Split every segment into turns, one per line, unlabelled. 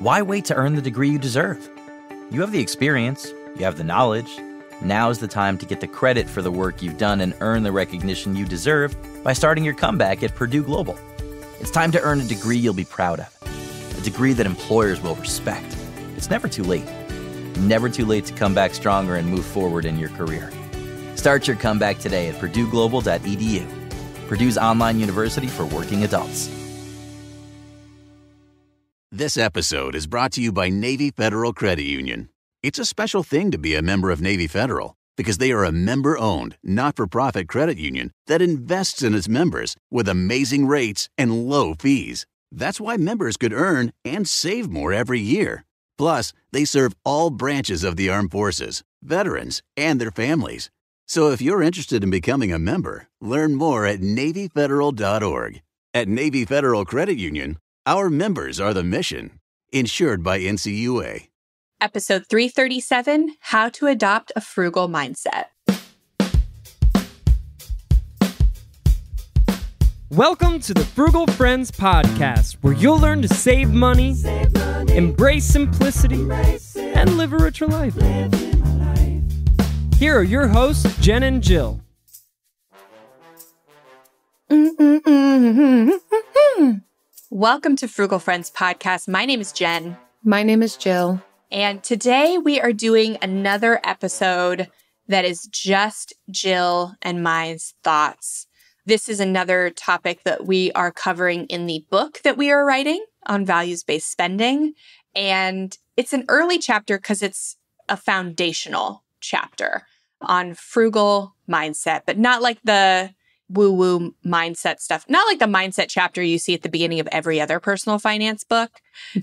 Why wait to earn the degree you deserve? You have the experience, you have the knowledge. Now's the time to get the credit for the work you've done and earn the recognition you deserve by starting your comeback at Purdue Global. It's time to earn a degree you'll be proud of, a degree that employers will respect. It's never too late. Never too late to come back stronger and move forward in your career. Start your comeback today at purdueglobal.edu. Purdue's online university for working adults.
This episode is brought to you by Navy Federal Credit Union. It's a special thing to be a member of Navy Federal because they are a member-owned, not-for-profit credit union that invests in its members with amazing rates and low fees. That's why members could earn and save more every year. Plus, they serve all branches of the armed forces, veterans, and their families. So if you're interested in becoming a member, learn more at NavyFederal.org. At Navy Federal Credit Union, our members are the mission. Insured by NCUA.
Episode 337, How to Adopt a Frugal Mindset.
Welcome to the Frugal Friends Podcast, where you'll learn to save money, embrace simplicity, and live a richer life. Here are your hosts, Jen and Jill.
Welcome to Frugal Friends Podcast. My name is Jen.
My name is Jill.
And today we are doing another episode that is just Jill and my thoughts. This is another topic that we are covering in the book that we are writing on values-based spending. And it's an early chapter because it's a foundational chapter on frugal mindset, but not like the woo-woo mindset stuff. Not like the mindset chapter you see at the beginning of every other personal finance book.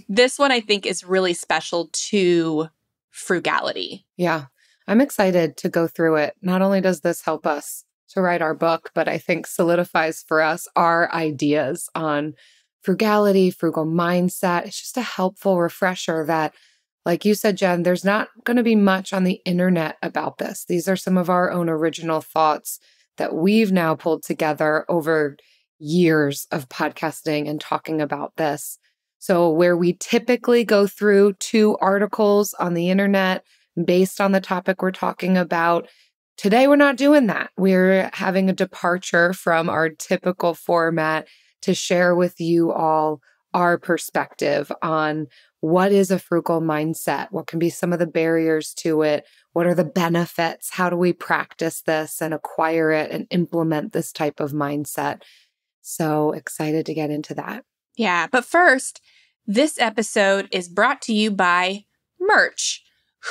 This one, I think, is really special to frugality.
Yeah, I'm excited to go through it. Not only does this help us to write our book, but I think solidifies for us our ideas on frugality, frugal mindset. It's just a helpful refresher that, like you said, Jen, there's not going to be much on the internet about this. These are some of our own original thoughts that we've now pulled together over years of podcasting and talking about this. So where we typically go through 2 articles on the internet based on the topic we're talking about, today we're not doing that. We're having a departure from our typical format to share with you all our perspective on what is a frugal mindset, what can be some of the barriers to it, what are the benefits, how do we practice this and acquire it and implement this type of mindset. So excited to get into that.
Yeah, but first, this episode is brought to you by merch.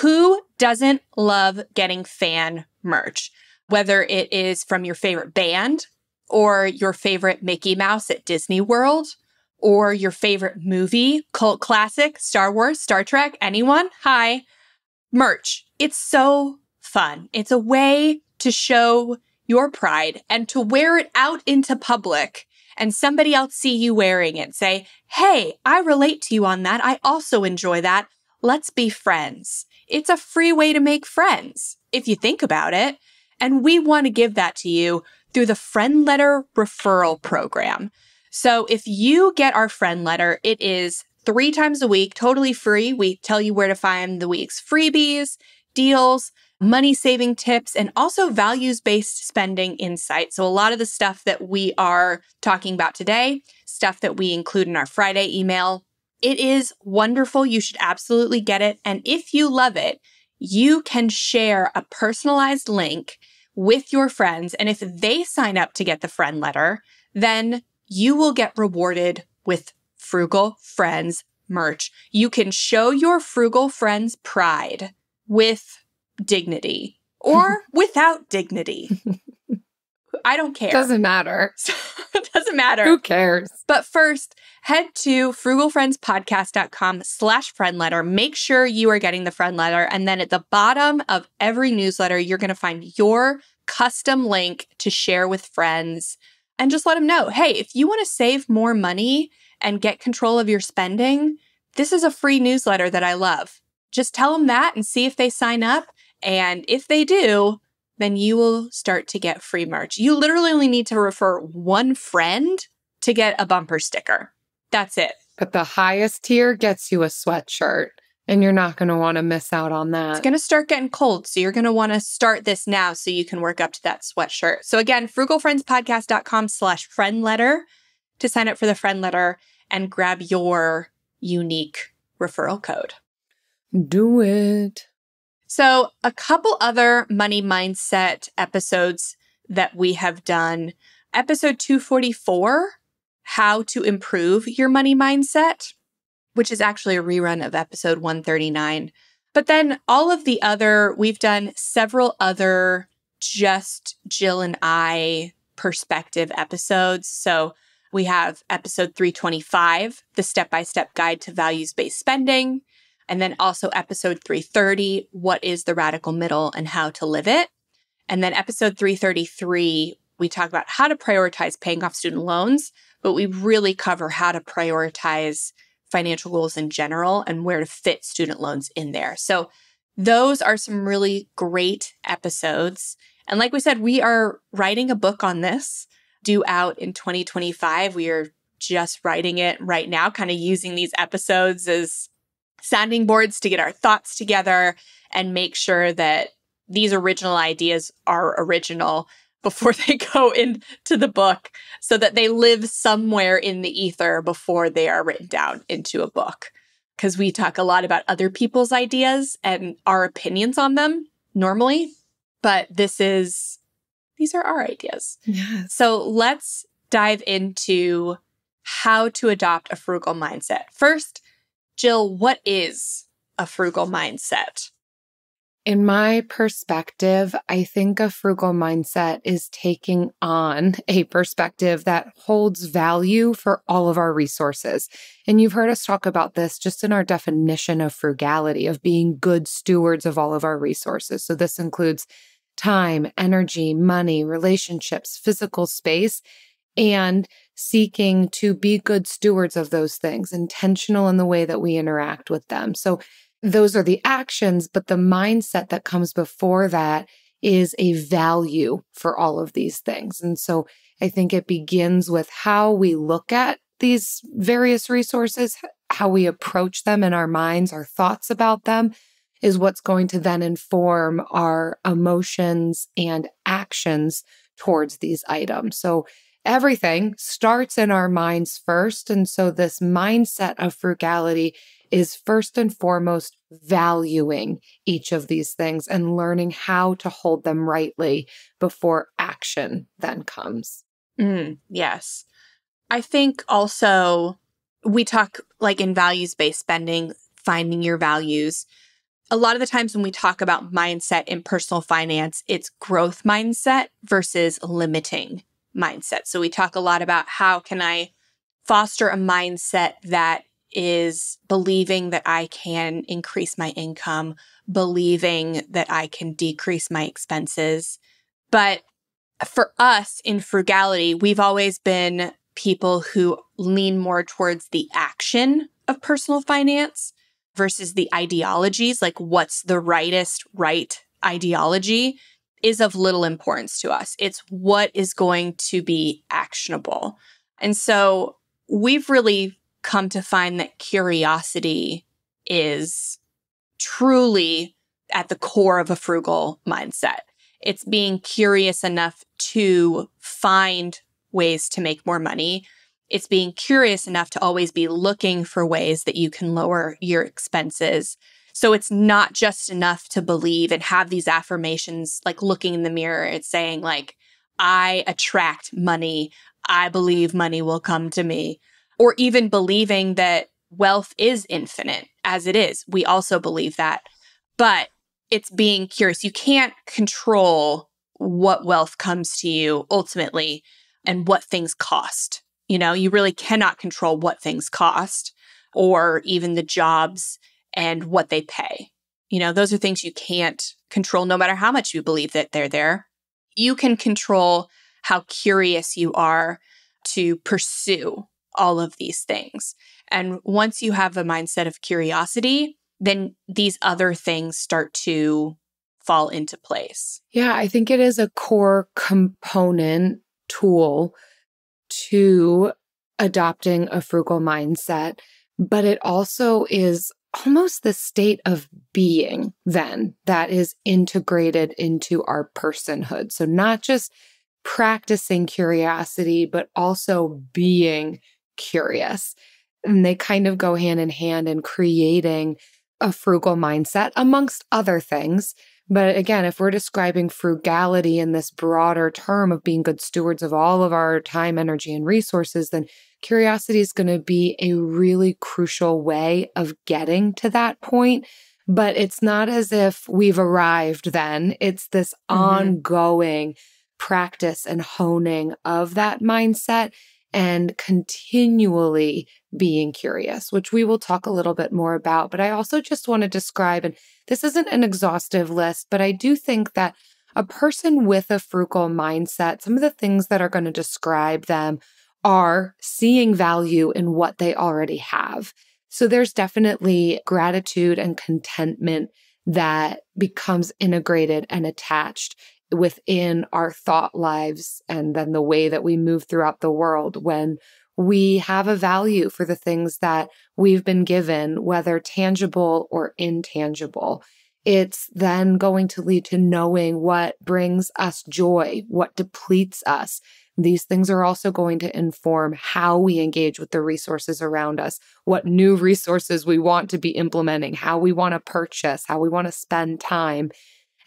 Who doesn't love getting fan merch? Whether it is from your favorite band or your favorite Mickey Mouse at Disney World, or your favorite movie, cult classic, Star Wars, Star Trek, anyone? Hi. Merch. It's so fun. It's a way to show your pride and to wear it out into public and somebody else see you wearing it. Say, hey, I relate to you on that. I also enjoy that. Let's be friends. It's a free way to make friends, if you think about it. And we want to give that to you through the Friend Letter Referral Program. So if you get our friend letter, it is 3 times a week, totally free. We tell you where to find the week's freebies, deals, money-saving tips, and also values-based spending insights. So a lot of the stuff that we are talking about today, stuff that we include in our Friday email, it is wonderful. You should absolutely get it. And if you love it, you can share a personalized link with your friends. And if they sign up to get the friend letter, then you will get rewarded with Frugal Friends merch. You can show your frugal friends pride with dignity or without dignity. I don't care.
Doesn't matter.
It doesn't matter.
Who cares?
But first, head to frugalfriendspodcast.com/friend letter. Make sure you are getting the friend letter. And then at the bottom of every newsletter, you're going to find your custom link to share with friends. And just let them know, hey, if you want to save more money and get control of your spending, this is a free newsletter that I love. Just tell them that and see if they sign up. And if they do, then you will start to get free merch. You literally only need to refer one friend to get a bumper sticker. That's it.
But the highest tier gets you a sweatshirt, and you're not going to want to miss out on that.
It's going to start getting cold, so you're going to want to start this now so you can work up to that sweatshirt. So again, frugalfriendspodcast.com/friend letter to sign up for the friend letter and grab your unique referral code.
Do it.
So a couple other money mindset episodes that we have done. Episode 244, How to Improve Your Money Mindset, which is actually a rerun of episode 139. But then all of the other, we've done several other just Jill and I perspective episodes. So we have episode 325, The Step-by-Step Guide to Values-Based Spending. And then also episode 330, What is the Radical Middle and How to Live It? And then episode 333, we talk about how to prioritize paying off student loans, but we really cover how to prioritize financial goals in general and where to fit student loans in there. So those are some really great episodes. And like we said, we are writing a book on this, due out in 2025. We are just writing it right now, kind of using these episodes as sounding boards to get our thoughts together and make sure that these original ideas are original before they go into the book, so that they live somewhere in the ether before they are written down into a book. Because we talk a lot about other people's ideas and our opinions on them normally, but these are our ideas.
Yes.
So let's dive into how to adopt a frugal mindset. First, Jill, what is a frugal mindset?
In my perspective, I think a frugal mindset is taking on a perspective that holds value for all of our resources. And you've heard us talk about this just in our definition of frugality, of being good stewards of all of our resources. So this includes time, energy, money, relationships, physical space, and seeking to be good stewards of those things, intentional in the way that we interact with them. So those are the actions, but the mindset that comes before that is a value for all of these things. And so I think it begins with how we look at these various resources, how we approach them in our minds, our thoughts about them is what's going to then inform our emotions and actions towards these items. So everything starts in our minds first. And so this mindset of frugality is first and foremost valuing each of these things and learning how to hold them rightly before action then comes.
Yes. I think also we talk like in values-based spending, finding your values. A lot of the times when we talk about mindset in personal finance, it's growth mindset versus limiting mindset. So we talk a lot about how can I foster a mindset that is believing that I can increase my income, believing that I can decrease my expenses. But for us in frugality, we've always been people who lean more towards the action of personal finance versus the ideologies, like what's the right ideology is of little importance to us. It's what is going to be actionable. And so we've really come to find that curiosity is truly at the core of a frugal mindset. It's being curious enough to find ways to make more money. It's being curious enough to always be looking for ways that you can lower your expenses. So it's not just enough to believe and have these affirmations, like looking in the mirror, it's saying like, I attract money. I believe money will come to me. Or even believing that wealth is infinite, as it is. We also believe that. But it's being curious. You can't control what wealth comes to you ultimately and what things cost. You know, you really cannot control what things cost or even the jobs and what they pay. You know, those are things you can't control no matter how much you believe that they're there. You can control how curious you are to pursue all of these things. And once you have a mindset of curiosity, then these other things start to fall into place.
Yeah, I think it is a core component tool to adopting a frugal mindset, but it also is almost the state of being then that is integrated into our personhood. So not just practicing curiosity, but also being curious. And they kind of go hand in hand in creating a frugal mindset, amongst other things. But again, if we're describing frugality in this broader term of being good stewards of all of our time, energy, and resources, then curiosity is going to be a really crucial way of getting to that point. But it's not as if we've arrived then. It's this ongoing practice and honing of that mindset and continually being curious, which we will talk a little bit more about. But I also just want to describe, and this isn't an exhaustive list, but I do think that a person with a frugal mindset, some of the things that are going to describe them are seeing value in what they already have. So there's definitely gratitude and contentment that becomes integrated and attached within our thought lives and then the way that we move throughout the world when we have a value for the things that we've been given, whether tangible or intangible. It's then going to lead to knowing what brings us joy, what depletes us. These things are also going to inform how we engage with the resources around us, what new resources we want to be implementing, how we want to purchase, how we want to spend time.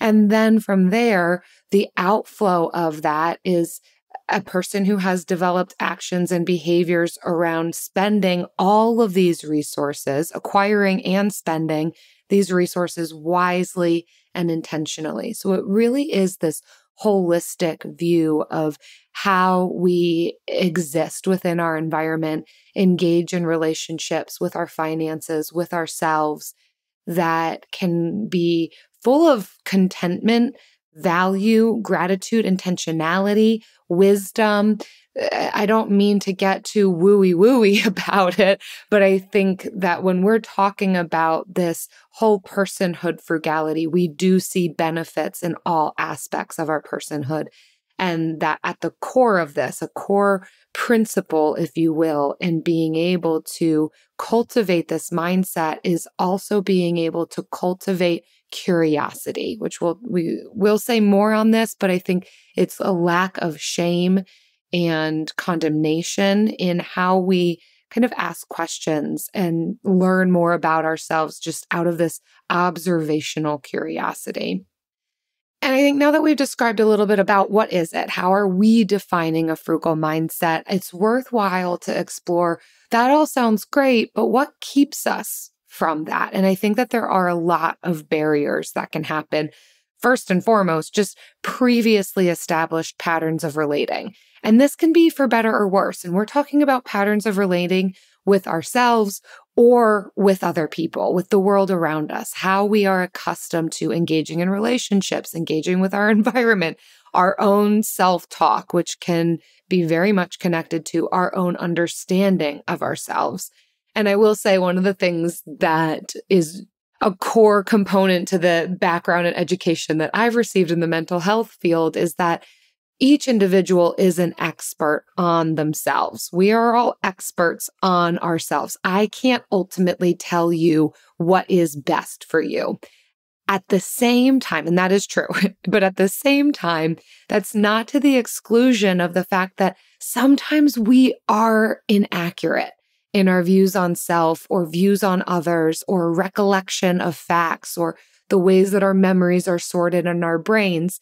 And then from there, the outflow of that is a person who has developed actions and behaviors around spending all of these resources, acquiring and spending these resources wisely and intentionally. So it really is this holistic view of how we exist within our environment, engage in relationships with our finances, with ourselves, that can be full of contentment, value, gratitude, intentionality, wisdom. I don't mean to get too wooey about it, but I think that when we're talking about this whole personhood frugality, we do see benefits in all aspects of our personhood. And that at the core of this, a core principle, if you will, in being able to cultivate this mindset is also being able to cultivate curiosity, which we will say more on this, but I think it's a lack of shame and condemnation in how we kind of ask questions and learn more about ourselves just out of this observational curiosity. And I think now that we've described a little bit about what is it, how are we defining a frugal mindset, it's worthwhile to explore, that all sounds great, but what keeps us from that? And I think that there are a lot of barriers that can happen. First and foremost, just previously established patterns of relating. And this can be for better or worse. And we're talking about patterns of relating with ourselves or with other people, with the world around us, how we are accustomed to engaging in relationships, engaging with our environment, our own self-talk, which can be very much connected to our own understanding of ourselves. And I will say one of the things that is a core component to the background and education that I've received in the mental health field is that each individual is an expert on themselves. We are all experts on ourselves. I can't ultimately tell you what is best for you. At the same time, and that is true, but at the same time, that's not to the exclusion of the fact that sometimes we are inaccurate in our views on self or views on others or recollection of facts or the ways that our memories are sorted in our brains.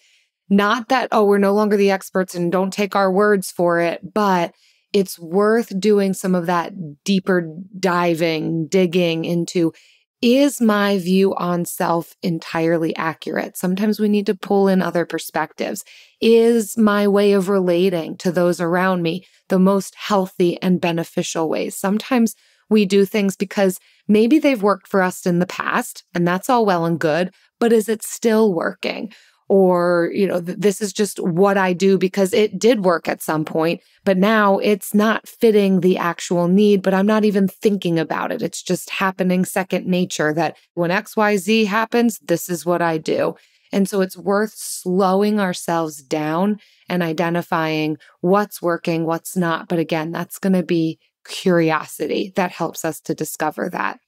Not that, oh, we're no longer the experts and don't take our words for it, but it's worth doing some of that deeper digging into, is my view on self entirely accurate? Sometimes we need to pull in other perspectives. Is my way of relating to those around me the most healthy and beneficial ways? Sometimes we do things because maybe they've worked for us in the past, and that's all well and good, but is it still working? Or, this is just what I do because it did work at some point, but now it's not fitting the actual need, but I'm not even thinking about it. It's just happening second nature that when XYZ happens, this is what I do. And so it's worth slowing ourselves down and identifying what's working, what's not. But again, that's going to be curiosity that helps us to discover that.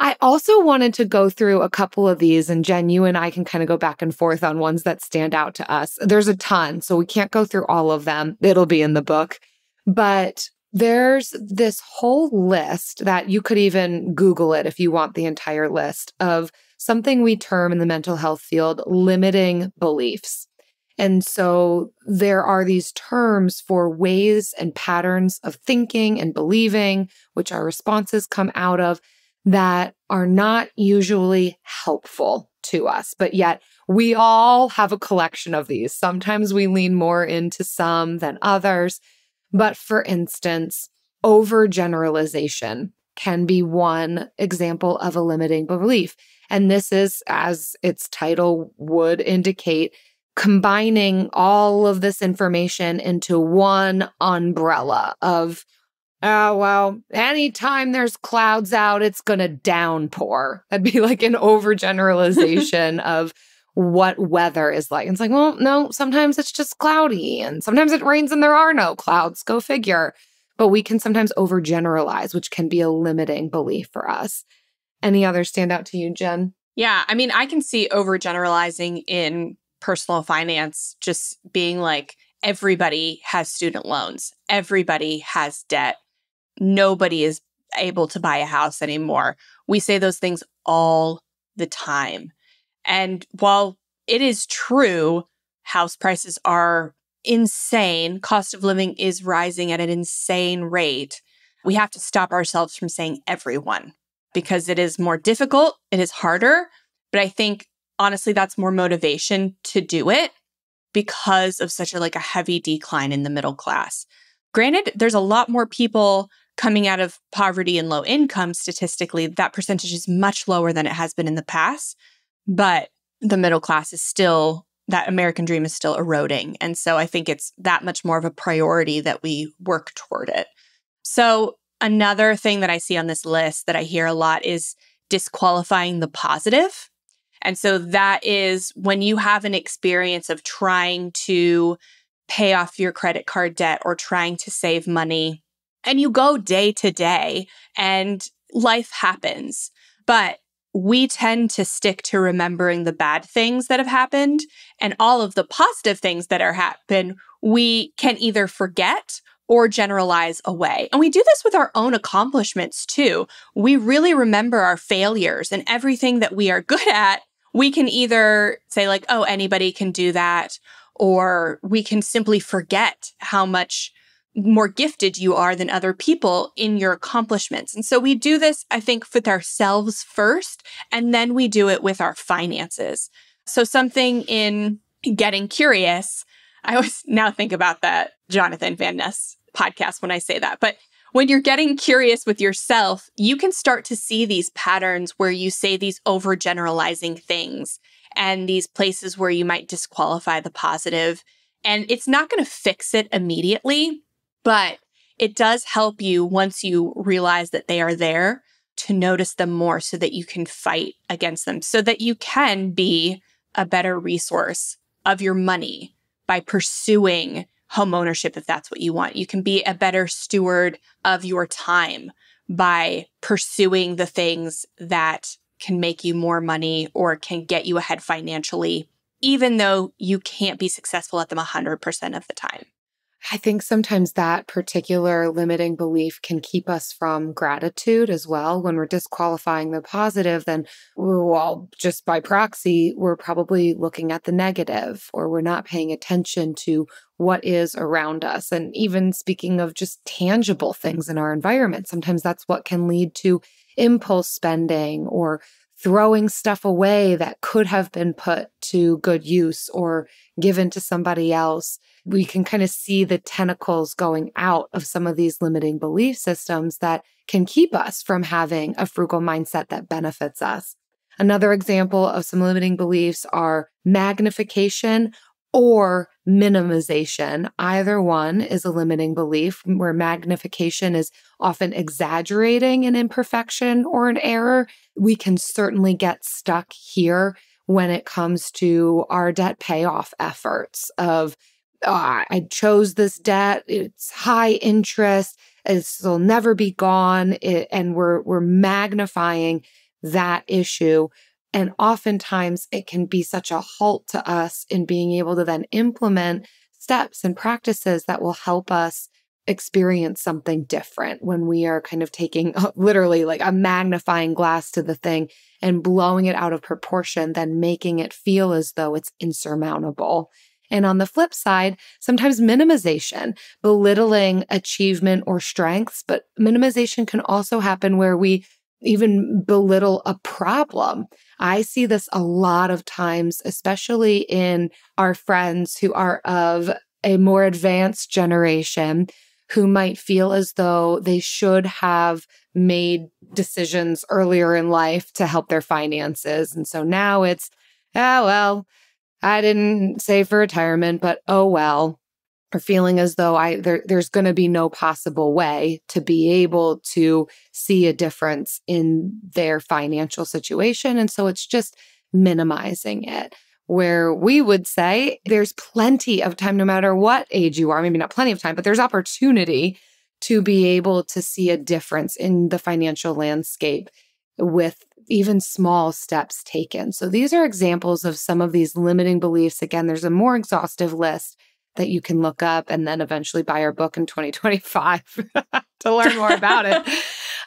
I also wanted to go through a couple of these, and Jen, you and I can kind of go back and forth on ones that stand out to us. There's a ton, so we can't go through all of them. It'll be in the book. But there's this whole list that you could even Google it if you want the entire list of something we term in the mental health field limiting beliefs. And so there are these terms for ways and patterns of thinking and believing, which our responses come out of, that are not usually helpful to us. But yet we all have a collection of these. Sometimes we lean more into some than others. But for instance, overgeneralization can be one example of a limiting belief. And this is, as its title would indicate, combining all of this information into one umbrella of, oh, well, anytime there's clouds out, it's going to downpour. That'd be like an overgeneralization of what weather is like. It's like, well, no, sometimes it's just cloudy and sometimes it rains and there are no clouds. Go figure. But we can sometimes overgeneralize, which can be a limiting belief for us. Any others stand out to you, Jen?
Yeah, I mean, I can see overgeneralizing in personal finance, just being like, everybody has student loans. Everybody has debt. Nobody is able to buy a house anymore. We say those things all the time. And while it is true, house prices are insane, cost of living is rising at an insane rate, we have to stop ourselves from saying everyone, because it is more difficult, it is harder. But I think, honestly, that's more motivation to do it because of such a heavy decline in the middle class. Granted, there's a lot more people coming out of poverty and low income. Statistically, that percentage is much lower than it has been in the past. But the middle class is still, that American dream is still eroding. And so I think it's that much more of a priority that we work toward it. So another thing that I see on this list that I hear a lot is disqualifying the positive. And so that is when you have an experience of trying to pay off your credit card debt or trying to save money, and you go day to day and life happens. But we tend to stick to remembering the bad things that have happened, and all of the positive things that are happened, we can either forget or generalize away. And we do this with our own accomplishments too. We really remember our failures, and everything that we are good at, we can either say oh, anybody can do that, or we can simply forget how much more gifted you are than other people in your accomplishments. And so we do this, I think, with ourselves first, and then we do it with our finances. So something in getting curious, I always now think about that Jonathan Van Ness podcast when I say that. But when you're getting curious with yourself, you can start to see these patterns where you say these overgeneralizing things and these places where you might disqualify the positive. And it's not going to fix it immediately, but it does help you once you realize that they are there to notice them more so that you can fight against them, so that you can be a better resource of your money by pursuing home ownership if that's what you want. You can be a better steward of your time by pursuing the things that can make you more money or can get you ahead financially, even though you can't be successful at them 100% of the time.
I think sometimes that particular limiting belief can keep us from gratitude as well. When we're disqualifying the positive, then, well, just by proxy, we're probably looking at the negative, or we're not paying attention to what is around us. And even speaking of just tangible things in our environment, sometimes that's what can lead to impulse spending or throwing stuff away that could have been put to good use or given to somebody else. We can kind of see the tentacles going out of some of these limiting belief systems that can keep us from having a frugal mindset that benefits us. Another example of some limiting beliefs are magnification or minimization. Either one is a limiting belief, where magnification is often exaggerating an imperfection or an error. We can certainly get stuck here when it comes to our debt payoff efforts of, I chose this debt, it's high interest, it'll never be gone, and we're magnifying that issue. And oftentimes it can be such a halt to us in being able to then implement steps and practices that will help us experience something different when we are kind of taking literally like a magnifying glass to the thing and blowing it out of proportion, then making it feel as though it's insurmountable. And on the flip side, sometimes minimization, belittling achievement or strengths, but minimization can also happen where we even belittle a problem. I see this a lot of times, especially in our friends who are of a more advanced generation who might feel as though they should have made decisions earlier in life to help their finances. And so now it's, well, I didn't save for retirement, but oh well. Or feeling as though there's going to be no possible way to be able to see a difference in their financial situation. And so it's just minimizing it, where we would say there's plenty of time, no matter what age you are, maybe not plenty of time, but there's opportunity to be able to see a difference in the financial landscape with even small steps taken. So these are examples of some of these limiting beliefs. Again, there's a more exhaustive list that you can look up and then eventually buy our book in 2025 to learn more about it.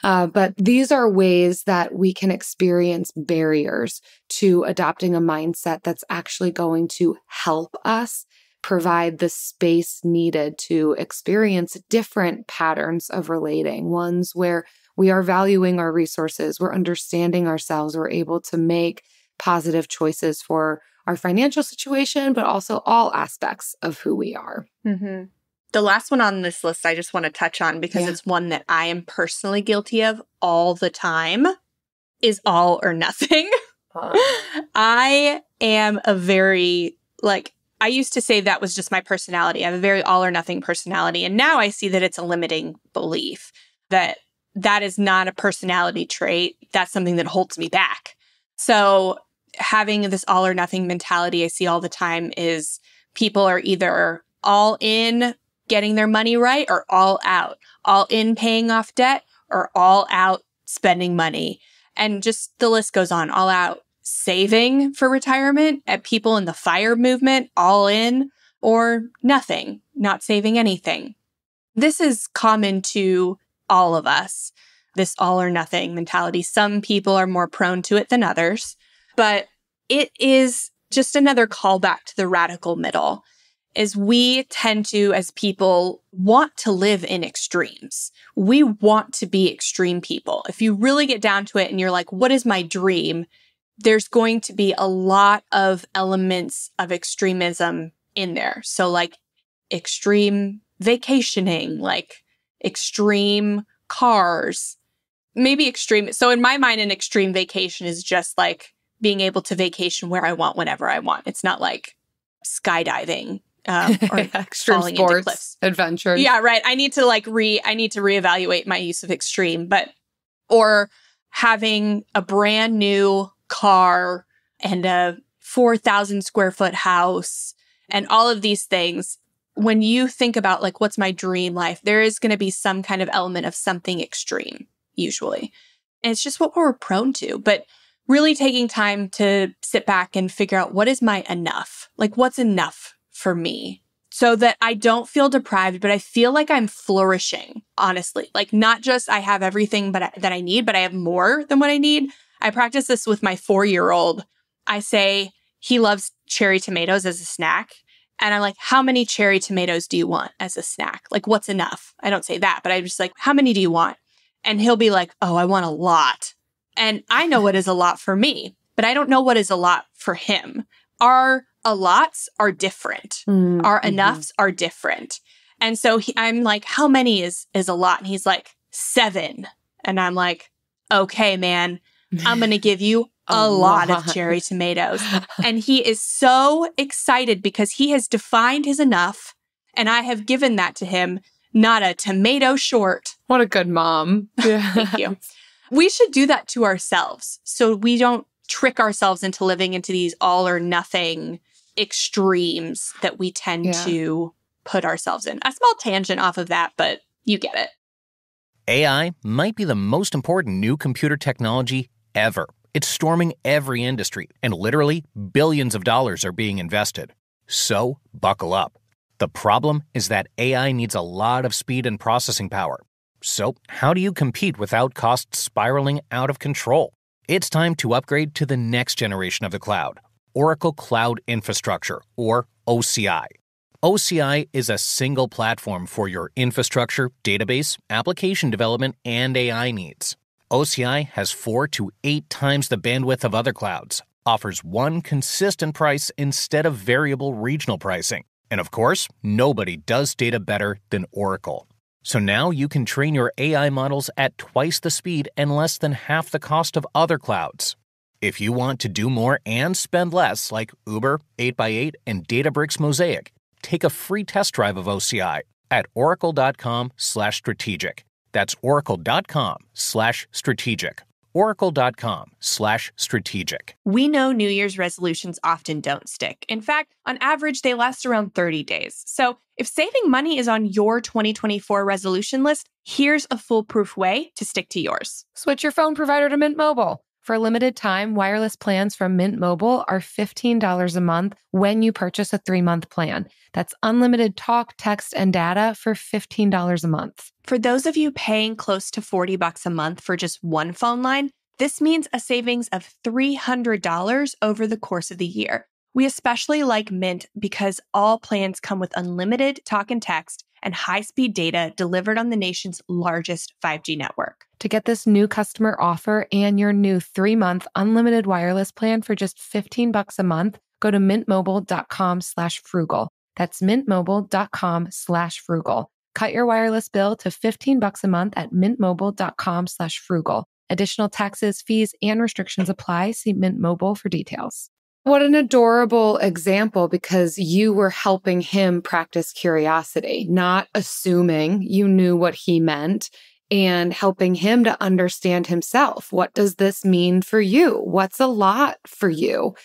But these are ways that we can experience barriers to adopting a mindset that's actually going to help us provide the space needed to experience different patterns of relating, ones where we are valuing our resources, we're understanding ourselves, we're able to make positive choices for our financial situation, but also all aspects of who we are.
Mm-hmm. The last one on this list I just want to touch on because it's one that I am personally guilty of all the time is all or nothing. I am a very, I used to say that was just my personality. I have a very all or nothing personality. And now I see that it's a limiting belief, that is not a personality trait. That's something that holds me back. So having this all or nothing mentality I see all the time is people are either all in getting their money right or all in paying off debt or all out spending money. And just the list goes on, all out saving for retirement, at people in the FIRE movement, all in or nothing, not saving anything. This is common to all of us, this all or nothing mentality. Some people are more prone to it than others. But it is just another callback to the radical middle, is we tend to, as people, want to live in extremes. We want to be extreme people. If you really get down to it and you're like, what is my dream? There's going to be a lot of elements of extremism in there. So like extreme vacationing, like extreme cars, maybe extreme. So in my mind, an extreme vacation is just like being able to vacation where I want, whenever I want. It's not like skydiving or
extreme
falling into
sports
cliffs.
Adventures.
Yeah, right. I need to reevaluate my use of extreme, or having a brand new car and a 4,000 square foot house and all of these things. When you think about like, what's my dream life, there is going to be some kind of element of something extreme, usually. And it's just what we're prone to. But really taking time to sit back and figure out what is my enough? Like, what's enough for me so that I don't feel deprived, but I feel like I'm flourishing, honestly. Like, not just I have everything that I need, but I have more than what I need. I practice this with my 4-year-old. I say he loves cherry tomatoes as a snack. And I'm like, how many cherry tomatoes do you want as a snack? Like, what's enough? I don't say that, but I'm just like, how many do you want? And he'll be like, oh, I want a lot. And I know what is a lot for me, but I don't know what is a lot for him. Our a-lots are different. Mm-hmm. Our enoughs are different. And so I'm like, how many is a lot? And he's like, 7. And I'm like, okay, man, I'm going to give you a lot of cherry tomatoes. And he is so excited because he has defined his enough. And I have given that to him, not a tomato short.
What a good mom.
Thank you. We should do that to ourselves so we don't trick ourselves into living into these all or nothing extremes that we tend to put ourselves in. A small tangent off of that, but you get it.
AI might be the most important new computer technology ever. It's storming every industry, and literally billions of dollars are being invested. So, buckle up. The problem is that AI needs a lot of speed and processing power. So, how do you compete without costs spiraling out of control? It's time to upgrade to the next generation of the cloud, Oracle Cloud Infrastructure, or OCI. OCI is a single platform for your infrastructure, database, application development, and AI needs. OCI has 4 to 8 times the bandwidth of other clouds, offers one consistent price instead of variable regional pricing. And of course, nobody does data better than Oracle. So now you can train your AI models at twice the speed and less than half the cost of other clouds. If you want to do more and spend less, like Uber, 8x8, and Databricks Mosaic, take a free test drive of OCI at oracle.com/strategic. That's oracle.com/strategic. oracle.com/strategic.
We know New Year's resolutions often don't stick. In fact, on average, they last around 30 days. So if saving money is on your 2024 resolution list, here's a foolproof way to stick to yours.
Switch your phone provider to Mint Mobile. For a limited time, wireless plans from Mint Mobile are $15 a month when you purchase a 3-month plan. That's unlimited talk, text, and data for $15 a month.
For those of you paying close to $40 a month for just one phone line, this means a savings of $300 over the course of the year. We especially like Mint because all plans come with unlimited talk and text and high-speed data delivered on the nation's largest 5G network.
To get this new customer offer and your new 3-month unlimited wireless plan for just $15 a month, go to mintmobile.com/frugal. That's mintmobile.com/frugal. Cut your wireless bill to $15 a month at mintmobile.com/frugal. Additional taxes, fees, and restrictions apply. See Mint Mobile for details. What an adorable example, because you were helping him practice curiosity, not assuming you knew what he meant, and helping him to understand himself. What does this mean for you? What's a lot for you?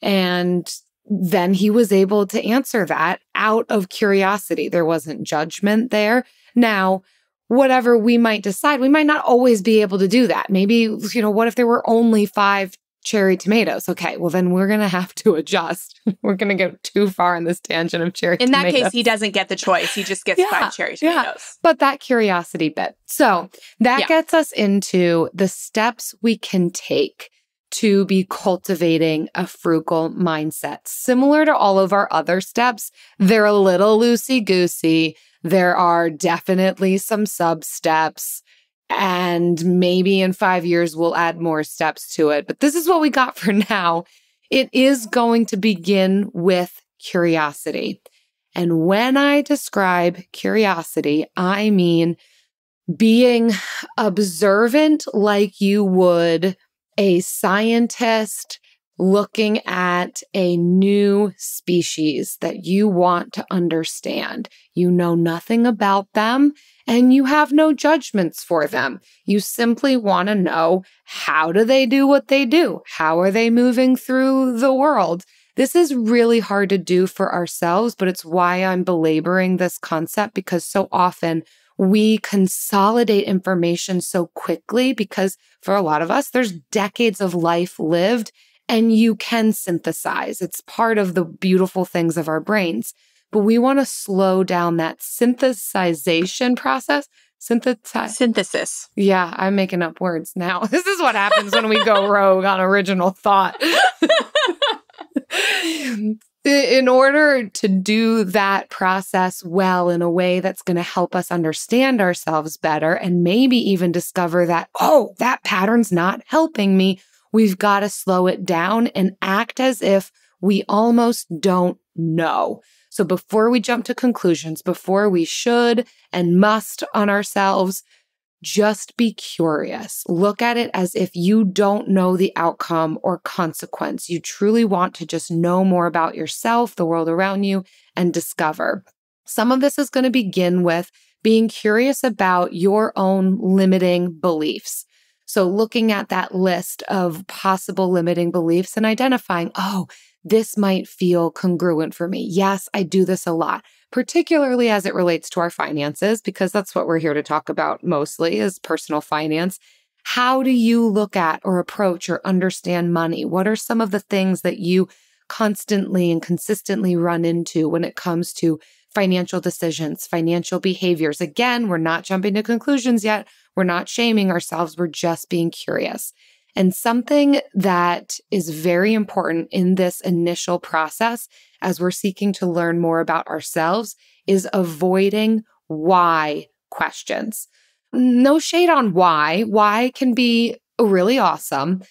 And then he was able to answer that out of curiosity. There wasn't judgment there. Now, whatever we might decide, we might not always be able to do that. Maybe, what if there were only 5 cherry tomatoes? Okay, well, then we're going to have to adjust. We're going to go too far in this tangent of cherry tomatoes.
In that case, he doesn't get the choice. He just gets 5 cherry tomatoes.
Yeah. But that curiosity bit. So that gets us into the steps we can take to be cultivating a frugal mindset. Similar to all of our other steps, they're a little loosey-goosey. There are definitely some sub-steps. And maybe in 5 years, we'll add more steps to it. But this is what we got for now. It is going to begin with curiosity. And when I describe curiosity, I mean being observant like you would a scientist looking at a new species that you want to understand. You know nothing about them, and you have no judgments for them. You simply want to know, how do they do what they do? How are they moving through the world? This is really hard to do for ourselves, but it's why I'm belaboring this concept, because so often we consolidate information so quickly, because for a lot of us, there's decades of life lived, and you can synthesize. It's part of the beautiful things of our brains. But we want to slow down that synthesization process.
Synthesis.
Yeah, I'm making up words now. This is what happens when we go rogue on original thought. In order to do that process well in a way that's going to help us understand ourselves better, and maybe even discover that, that pattern's not helping me, we've got to slow it down and act as if we almost don't know. So before we jump to conclusions, before we should and must on ourselves, just be curious. Look at it as if you don't know the outcome or consequence. You truly want to just know more about yourself, the world around you, and discover. Some of this is going to begin with being curious about your own limiting beliefs. So looking at that list of possible limiting beliefs and identifying, oh, this might feel congruent for me. Yes, I do this a lot, particularly as it relates to our finances, because that's what we're here to talk about mostly is personal finance. How do you look at or approach or understand money? What are some of the things that you constantly and consistently run into when it comes to financial decisions, financial behaviors? Again, we're not jumping to conclusions yet. We're not shaming ourselves. We're just being curious. And something that is very important in this initial process as we're seeking to learn more about ourselves is avoiding why questions. No shade on why. Why can be really awesome.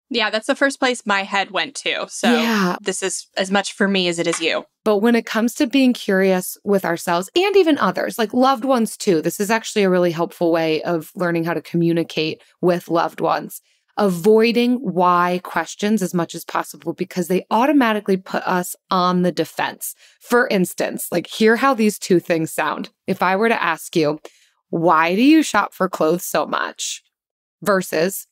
Yeah, that's the first place my head went to. So This is as much for me as it is you.
But when it comes to being curious with ourselves and even others, like loved ones too, this is actually a really helpful way of learning how to communicate with loved ones. Avoiding why questions as much as possible because they automatically put us on the defense. For instance, like hear how these two things sound. If I were to ask you, why do you shop for clothes so much? Versus,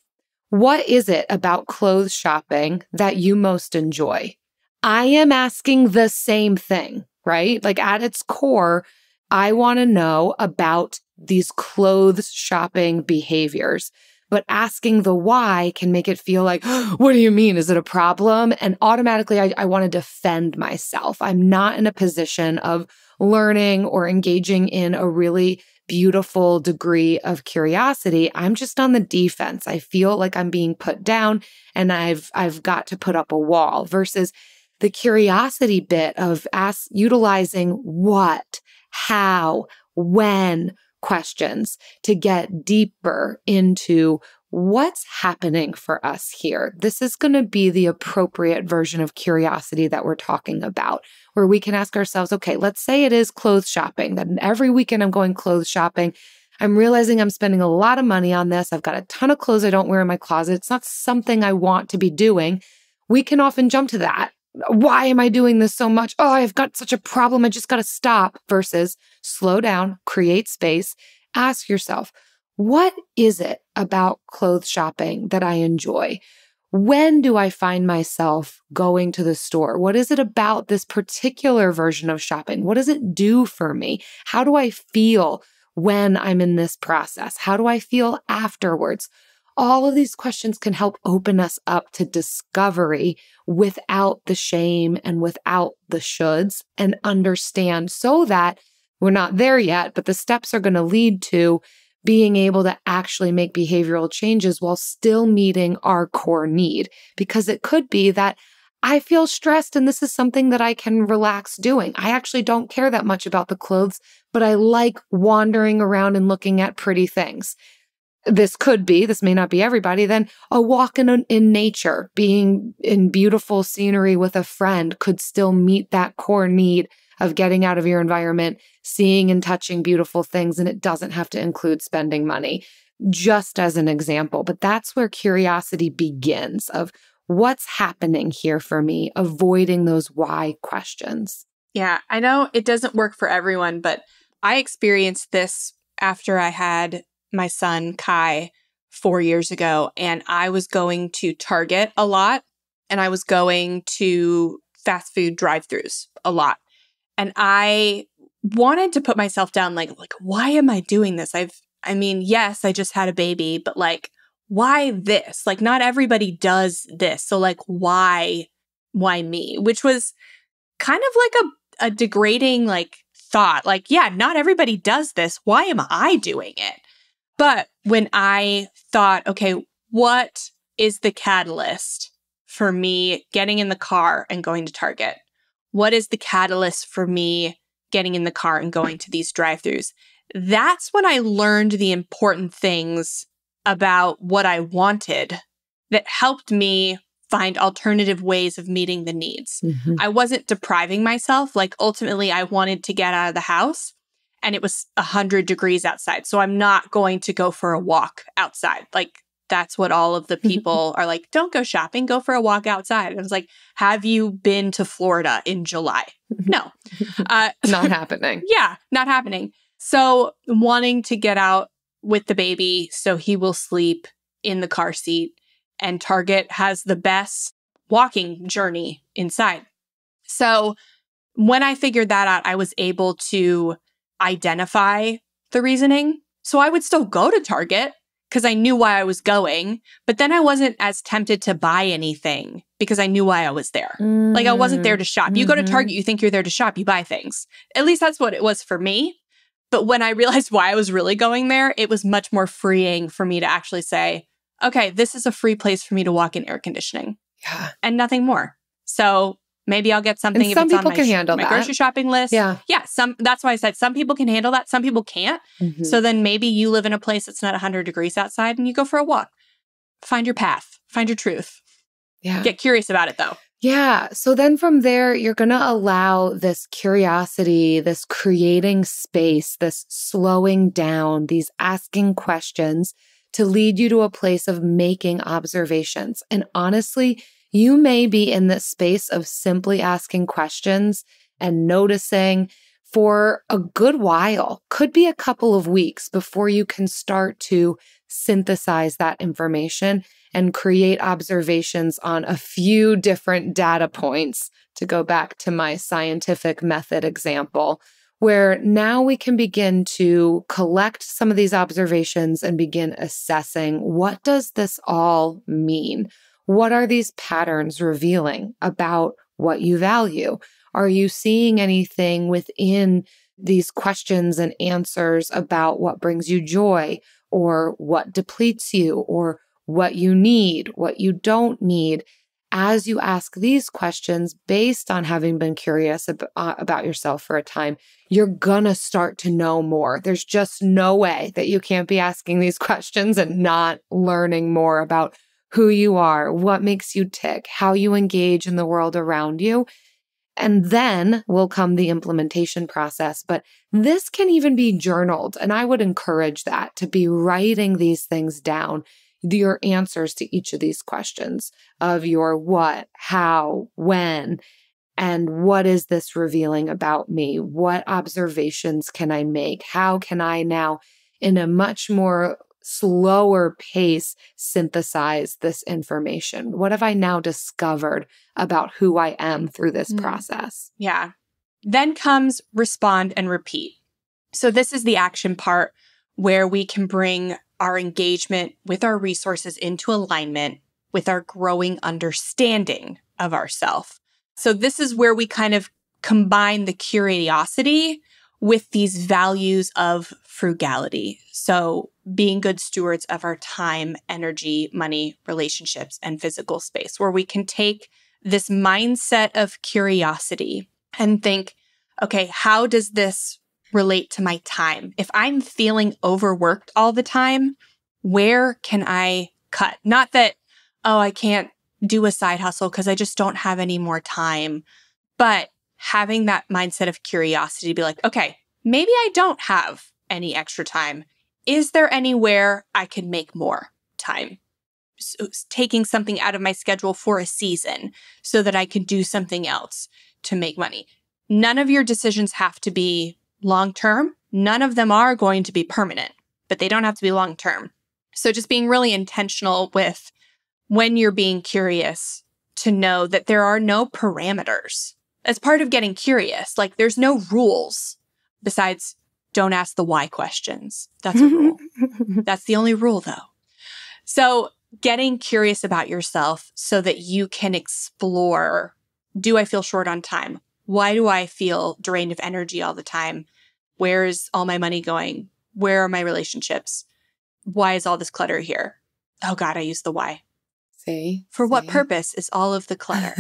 what is it about clothes shopping that you most enjoy? I am asking the same thing, right? Like at its core, I want to know about these clothes shopping behaviors. But asking the why can make it feel like, what do you mean? Is it a problem? And automatically, I want to defend myself. I'm not in a position of learning or engaging in a really beautiful degree of curiosity. I'm just on the defense. I feel like I'm being put down and I've got to put up a wall versus the curiosity bit of utilizing what, how, when, questions to get deeper into what's happening for us here. This is going to be the appropriate version of curiosity that we're talking about, where we can ask ourselves, okay, let's say it is clothes shopping, that every weekend I'm going clothes shopping. I'm realizing I'm spending a lot of money on this. I've got a ton of clothes I don't wear in my closet. It's not something I want to be doing. We can often jump to that. Why am I doing this so much? Oh, I've got such a problem. I just got to stop versus slow down, create space. Ask yourself, what is it about clothes shopping that I enjoy? When do I find myself going to the store? What is it about this particular version of shopping? What does it do for me? How do I feel when I'm in this process? How do I feel afterwards? All of these questions can help open us up to discovery without the shame and without the shoulds and understand so that we're not there yet, but the steps are going to lead to being able to actually make behavioral changes while still meeting our core need. Because it could be that I feel stressed and this is something that I can relax doing. I actually don't care that much about the clothes, but I like wandering around and looking at pretty things. This may not be everybody, then a walk in nature, being in beautiful scenery with a friend could still meet that core need of getting out of your environment, seeing and touching beautiful things, and it doesn't have to include spending money, just as an example. But that's where curiosity begins of what's happening here for me, avoiding those why questions.
Yeah, I know it doesn't work for everyone, but I experienced this after I had my son, Kai, 4 years ago, and I was going to Target a lot, and I was going to fast food drive-thrus a lot. And I wanted to put myself down, like, why am I doing this? Yes, I just had a baby, but like, why this? Like, not everybody does this. So like, why me? Which was kind of like a degrading, like, thought. Like, yeah, not everybody does this. Why am I doing it? But when I thought, okay, what is the catalyst for me getting in the car and going to Target? What is the catalyst for me getting in the car and going to these drive-thrus? That's when I learned the important things about what I wanted that helped me find alternative ways of meeting the needs. Mm-hmm. I wasn't depriving myself. Like, ultimately, I wanted to get out of the house and it was 100 degrees outside. So I'm not going to go for a walk outside. Like, that's what all of the people are like, don't go shopping, go for a walk outside. And I was like, have you been to Florida in July? No.
Not happening.
Yeah, not happening. So wanting to get out with the baby so he will sleep in the car seat, and Target has the best walking journey inside. So when I figured that out, I was able to identify the reasoning. So I would still go to Target because I knew why I was going, but then I wasn't as tempted to buy anything because I knew why I was there. Like I wasn't there to shop. You go to Target, you think you're there to shop, you buy things. At least that's what it was for me. But when I realized why I was really going there, it was much more freeing for me to actually say, okay, this is a free place for me to walk in air conditioning.
Yeah.
And nothing more. So maybe I'll get something
And
if
some
it's on
people can handle
my
that.
grocery shopping list.
Yeah.
Yeah. That's why I said some people can handle that. Some people can't.
Mhm.
So then maybe you live in a place that's not 100 degrees outside and you go for a walk. Find your path. Find your truth.
Yeah.
Get curious about it though.
Yeah. So then from there, you're going to allow this curiosity, this creating space, this slowing down, these asking questions to lead you to a place of making observations. And honestly, you may be in this space of simply asking questions and noticing for a good while, could be a couple of weeks before you can start to synthesize that information and create observations on a few different data points, to go back to my scientific method example, where now we can begin to collect some of these observations and begin assessing, what does this all mean? What are these patterns revealing about what you value? Are you seeing anything within these questions and answers about what brings you joy, or what depletes you, or what you need, what you don't need? As you ask these questions based on having been curious about yourself for a time, you're gonna start to know more. There's just no way that you can't be asking these questions and not learning more about who you are, what makes you tick, how you engage in the world around you. And then will come the implementation process. But this can even be journaled. And I would encourage that, to be writing these things down, your answers to each of these questions of your what, how, when, and what is this revealing about me? What observations can I make? How can I now, in a much more slower pace, synthesize this information? What have I now discovered about who I am through this process?
Yeah. Then comes respond and repeat. So this is the action part where we can bring our engagement with our resources into alignment with our growing understanding of ourselves. So this is where we kind of combine the curiosity with these values of frugality. So being good stewards of our time, energy, money, relationships, and physical space, where we can take this mindset of curiosity and think, okay, how does this relate to my time? If I'm feeling overworked all the time, where can I cut? Not that, oh, I can't do a side hustle because I just don't have any more time, but having that mindset of curiosity to be like, okay, maybe I don't have any extra time. Is there anywhere I can make more time? So taking something out of my schedule for a season so that I can do something else to make money. None of your decisions have to be long-term. None of them are going to be permanent, but they don't have to be long-term. So just being really intentional with when you're being curious to know that there are no parameters. As part of getting curious, like there's no rules besides don't ask the why questions. That's a rule. That's the only rule though. So getting curious about yourself so that you can explore, do I feel short on time? Why do I feel drained of energy all the time? Where is all my money going? Where are my relationships? Why is all this clutter here? Oh God, I used the why. For what purpose is all of the clutter?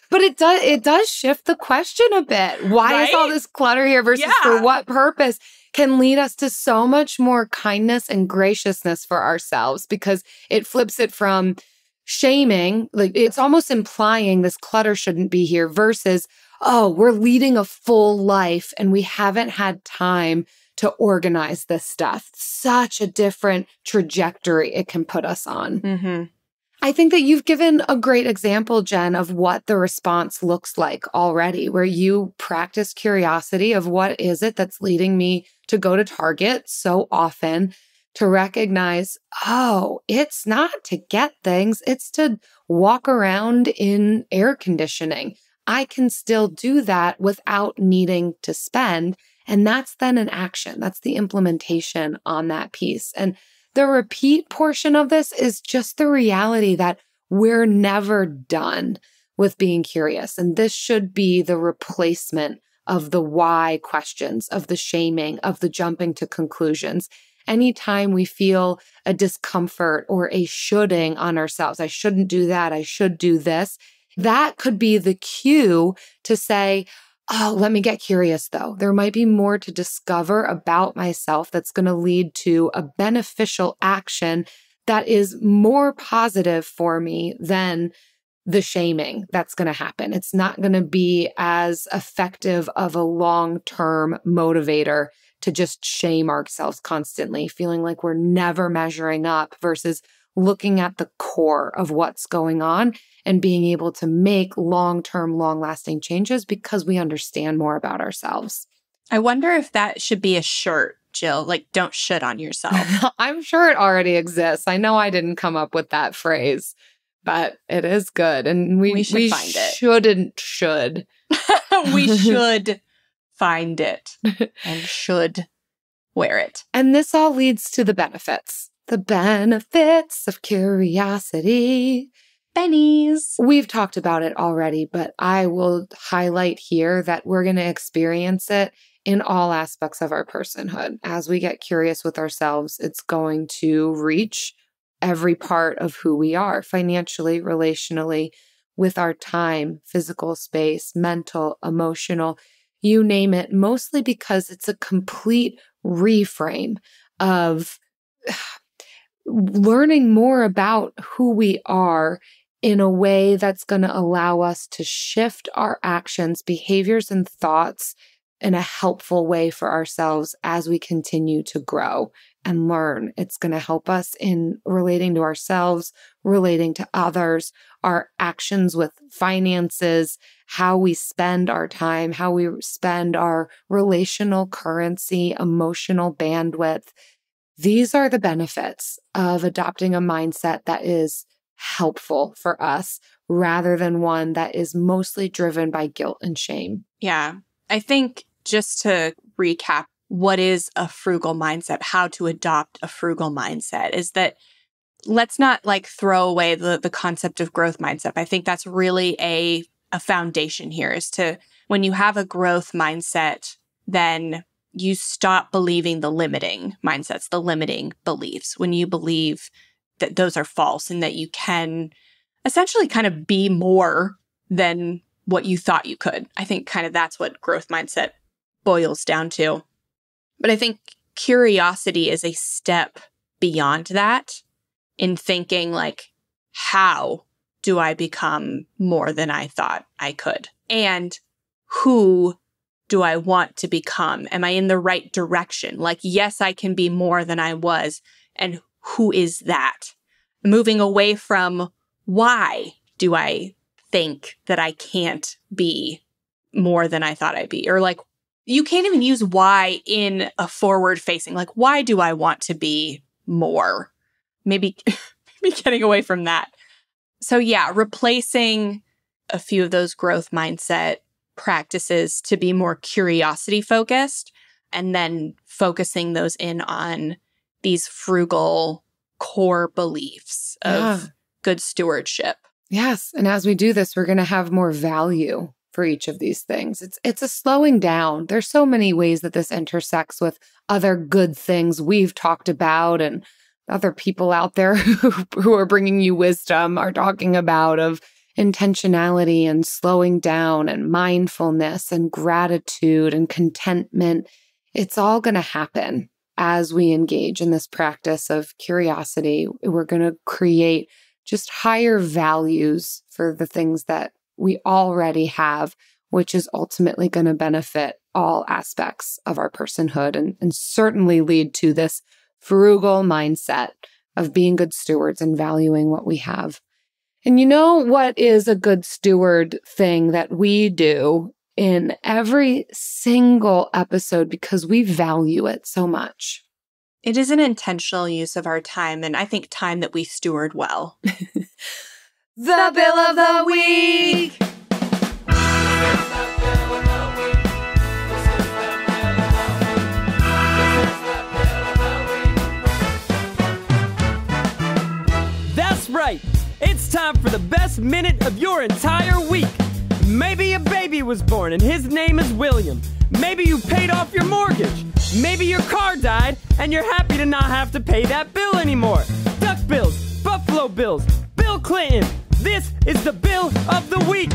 But it does shift the question a bit. Why is all this clutter here versus for what purpose can lead us to so much more kindness and graciousness for ourselves, because it flips it from shaming, like it's almost implying this clutter shouldn't be here, versus, oh, we're leading a full life and we haven't had time to organize this stuff. Such a different trajectory it can put us on.
Mm-hmm.
I think that you've given a great example, Jen, of what the response looks like already, where you practice curiosity of what is it that's leading me to go to Target so often, to recognize, oh, it's not to get things, it's to walk around in air conditioning. I can still do that without needing to spend. And that's then an action. That's the implementation on that piece. And the repeat portion of this is just the reality that we're never done with being curious. And this should be the replacement of the why questions, of the shaming, of the jumping to conclusions. Anytime we feel a discomfort or a shoulding on ourselves, I shouldn't do that, I should do this, that could be the cue to say, oh, let me get curious though. There might be more to discover about myself that's going to lead to a beneficial action that is more positive for me than the shaming that's going to happen. It's not going to be as effective of a long-term motivator to just shame ourselves constantly, feeling like we're never measuring up versus looking at the core of what's going on and being able to make long-term, long-lasting changes because we understand more about ourselves.
I wonder if that should be a shirt, Jill, like don't shit on yourself.
I'm sure it already exists. I know I didn't come up with that phrase, but it is good. And we
should find it.
Should.
We should find it and should wear it.
And this all leads to the benefits. The benefits of curiosity.
Bennies.
We've talked about it already, but I will highlight here that we're going to experience it in all aspects of our personhood. As we get curious with ourselves, it's going to reach every part of who we are, financially, relationally, with our time, physical space, mental, emotional, you name it, mostly because it's a complete reframe of learning more about who we are in a way that's going to allow us to shift our actions, behaviors, and thoughts in a helpful way for ourselves as we continue to grow and learn. It's going to help us in relating to ourselves, relating to others, our actions with finances, how we spend our time, how we spend our relational currency, emotional bandwidth. These are the benefits of adopting a mindset that is helpful for us rather than one that is mostly driven by guilt and shame.
Yeah. I think just to recap, what is a frugal mindset, how to adopt a frugal mindset is that let's not like throw away the concept of growth mindset. I think that's really a foundation here is to, when you have a growth mindset, then you stop believing the limiting mindsets, the limiting beliefs. When you believe that those are false and that you can essentially kind of be more than what you thought you could. I think kind of that's what growth mindset boils down to. But I think curiosity is a step beyond that in thinking like, how do I become more than I thought I could? And who do I want to become? Am I in the right direction? Like, yes, I can be more than I was. And who is that? Moving away from why do I think that I can't be more than I thought I'd be? Or like, you can't even use why in a forward facing, like, why do I want to be more? Maybe getting away from that. So yeah, replacing a few of those growth mindset practices to be more curiosity focused, and then focusing those in on these frugal core beliefs of good stewardship.
Yes. And as we do this, we're going to have more value for each of these things. It's a slowing down. There's so many ways that this intersects with other good things we've talked about, and other people out there who are bringing you wisdom are talking about, of intentionality and slowing down and mindfulness and gratitude and contentment. It's all going to happen as we engage in this practice of curiosity. We're going to create just higher values for the things that we already have, which is ultimately going to benefit all aspects of our personhood and certainly lead to this frugal mindset of being good stewards and valuing what we have. And you know what is a good steward thing that we do in every single episode because we value it so much?
It is an intentional use of our time, and I think time that we steward well.
The Bill of the Week!
That's right. It's time for the best minute of your entire week. Maybe a baby was born and his name is William. Maybe you paid off your mortgage. Maybe your car died and you're happy to not have to pay that bill anymore. Duck bills, Buffalo Bills, Bill Clinton. This is the Bill of the Week.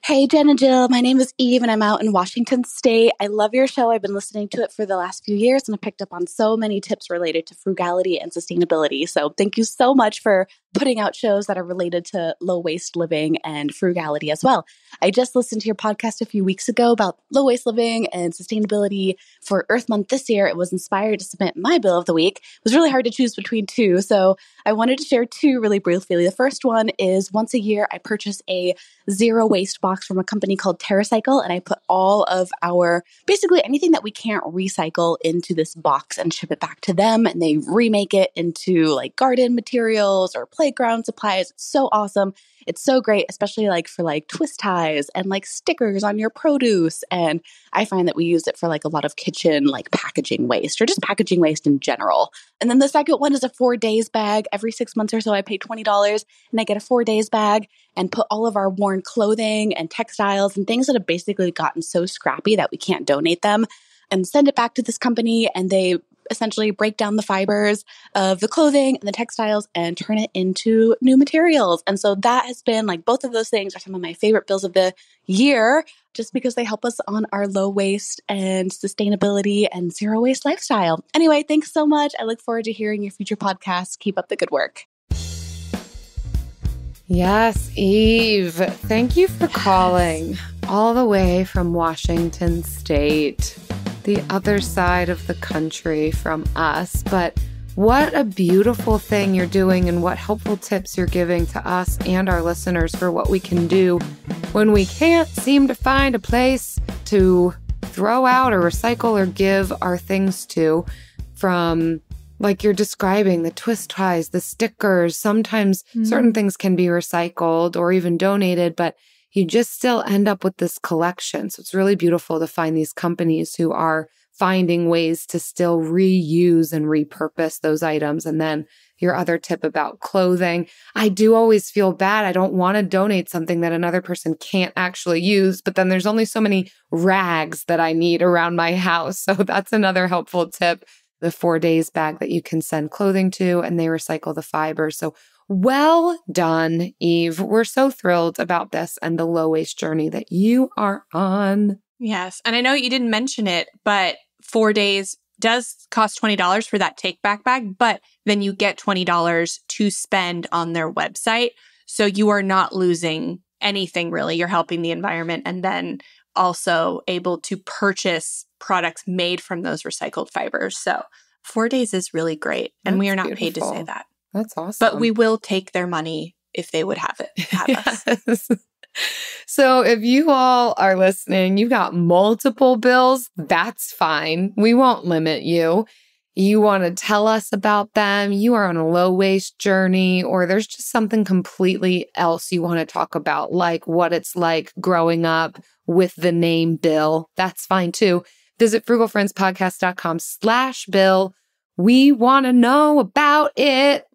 Hey, Jen and Jill. My name is Eve, and I'm out in Washington State. I love your show. I've been listening to it for the last few years, and I picked up on so many tips related to frugality and sustainability. So thank you so much for putting out shows that are related to low-waste living and frugality as well. I just listened to your podcast a few weeks ago about low-waste living and sustainability for Earth Month this year. It was inspired to submit my Bill of the Week. It was really hard to choose between two, so I wanted to share two really briefly. The first one is once a year, I purchase a zero-waste box from a company called TerraCycle, and I put all of our, basically anything that we can't recycle into this box and ship it back to them, and they remake it into like garden materials or playground supplies. It's so awesome. It's so great, especially like for like twist ties and like stickers on your produce. And I find that we use it for like a lot of kitchen like packaging waste or just packaging waste in general. And then the second one is a 4 days bag. Every 6 months or so, I pay $20 and I get a 4 days bag and put all of our worn clothing and textiles and things that have basically gotten so scrappy that we can't donate them and send it back to this company. And they essentially break down the fibers of the clothing and the textiles and turn it into new materials. And so that has been like, both of those things are some of my favorite bills of the year, just because they help us on our low waste and sustainability and zero waste lifestyle. Anyway, thanks so much. I look forward to hearing your future podcasts. Keep up the good work.
Yes, Eve. Thank you for calling all the way from Washington State, the other side of the country from us. But what a beautiful thing you're doing and what helpful tips you're giving to us and our listeners for what we can do when we can't seem to find a place to throw out or recycle or give our things to, from like you're describing, the twist ties, the stickers. Sometimes certain things can be recycled or even donated, but you just still end up with this collection. So it's really beautiful to find these companies who are finding ways to still reuse and repurpose those items. And then your other tip about clothing. I do always feel bad. I don't want to donate something that another person can't actually use, but then there's only so many rags that I need around my house. So that's another helpful tip. The 4 days bag that you can send clothing to, and they recycle the fibers. So well done, Eve. We're so thrilled about this and the low waste journey that you are on.
Yes. And I know you didn't mention it, but 4 days does cost $20 for that take back bag, but then you get $20 to spend on their website. So you are not losing anything really. You're helping the environment and then also able to purchase products made from those recycled fibers. So 4 days is really great. And
That's
we are not
beautiful.
paid to say that.
That's awesome.
But we will take their money if they would have us.
Yes. So if you all are listening, you've got multiple bills, that's fine. We won't limit you. You want to tell us about them, you are on a low waste journey, or there's just something completely else you want to talk about, like what it's like growing up with the name Bill. That's fine too. Visit frugalfriendspodcast.com/Bill. We want to know about it.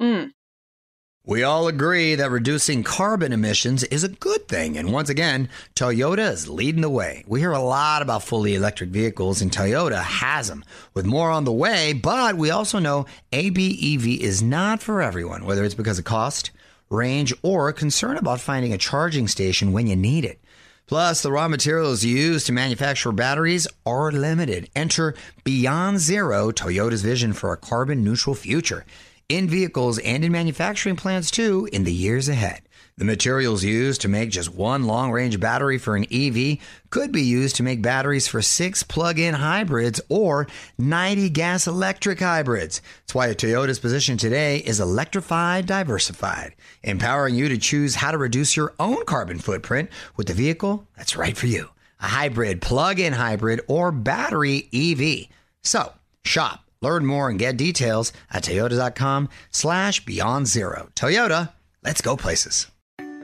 We all agree that reducing carbon emissions is a good thing. And once again, Toyota is leading the way. We hear a lot about fully electric vehicles, and Toyota has them, with more on the way. But we also know ABEV is not for everyone, whether it's because of cost, range, or concern about finding a charging station when you need it. Plus, the raw materials used to manufacture batteries are limited. Enter Beyond Zero, Toyota's vision for a carbon-neutral future, in vehicles and in manufacturing plants, too, in the years ahead. The materials used to make just one long-range battery for an EV could be used to make batteries for 6 plug-in hybrids or 90 gas-electric hybrids. That's why Toyota's position today is electrified, diversified, empowering you to choose how to reduce your own carbon footprint with the vehicle that's right for you. A hybrid, plug-in hybrid, or battery EV. So, shop, Learn more and get details at toyota.com/beyond0. Toyota, let's go places.